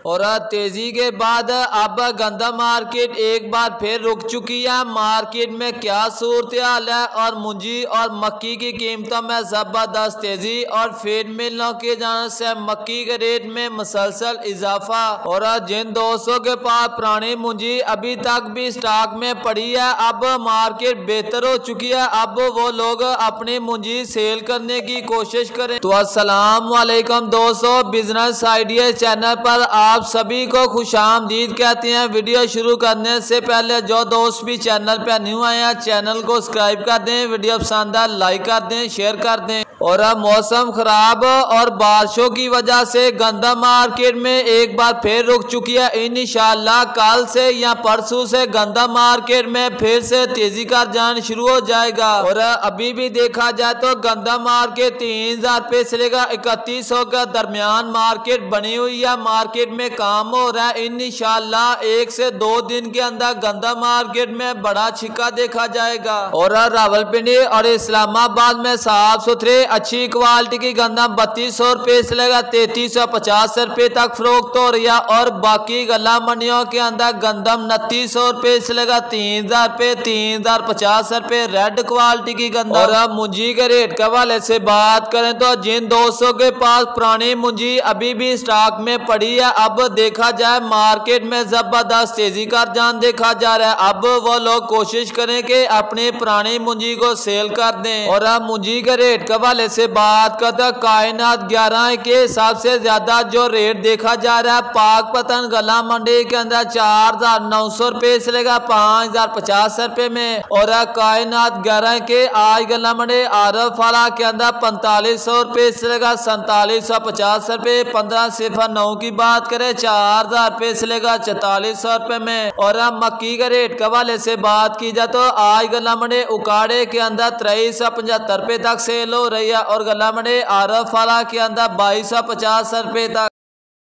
और तेजी के बाद अब गंदम मार्केट एक बार फिर रुक चुकी है। मार्केट में क्या सूरत हाल है और मुंजी और मक्की की कीमतों में जबरदस्त तेजी और फीड मिलों की जाने से मक्की के रेट में मुसलसल इजाफा। और जिन दोस्तों के पास पुरानी मुंजी अभी तक भी स्टॉक में पड़ी है, अब मार्केट बेहतर हो चुकी है, अब वो लोग अपनी मुंजी सेल करने की कोशिश करें। तो अस्सलाम वालेकुम दोस्तों, बिजनेस आइडिया चैनल पर आप सभी को खुशामदीद कहते हैं। वीडियो शुरू करने से पहले जो दोस्त भी चैनल पर न्यू आए हैं, चैनल को सब्सक्राइब कर दें, वीडियो पसंद आए लाइक कर दें, शेयर कर दें। और अब मौसम खराब और बारिशों की वजह से गंदम मार्केट में एक बार फिर रुक चुकी है। इंशाअल्लाह कल से या परसों से गंदम मार्केट में फिर से तेजी का रुझान शुरू हो जाएगा। और अभी भी देखा जाए तो गंदम मार्केट 3000 रुपये से लेकर 3100 के दरमियान मार्केट बनी हुई है। मार्केट में काम हो रहा है। इंशाअल्लाह 1 से 2 दिन के अंदर गंदम मार्केट में बड़ा छिक्का देखा जाएगा। और रावलपिंडी और इस्लामाबाद में साफ सुथरे अच्छी क्वालिटी की गंदम 3200 रुपये से लेकर 3350 रुपये तक फरोख्त हो रही है। और बाकी गला मंडियों के अंदर गंदम 2900 रुपये से लेकर 3000 रुपये, 3050 रुपये रेड क्वालिटी की गंदम। और अब मुंजी के रेट के हवाले से बात करें तो जिन दोस्तों के पास पुरानी मुंजी अभी भी स्टॉक में पड़ी है, अब देखा जाए मार्केट में जबरदस्त तेजी का रुझान देखा जा रहा है। अब वो लोग कोशिश करें कि अपनी पुरानी मुंजी को सेल कर दें। और अब मुंजी के रेट के हवाले से बात करते कायनात 11 के हिसाब से ज्यादा जो रेट देखा जा रहा है, पाकपतन गला मंडी के अंदर 4900 रुपये से लेकर 5050 रुपये में। और कायनात 11 के आज गला मंडी आरफाला के अंदर 4500 रुपये से लेकर 4750 रुपये। 1509 की बात करें 4000 रुपये से लेकर 4400 रुपये में। और मक्की के रेट के हवाले से बात की जाए तो आज गला मंडी उकाड़े के अंदर 2375 रुपये तक सेल हो रही है। और गला मंडी आरफाला के अंदर 2250 रुपये तक।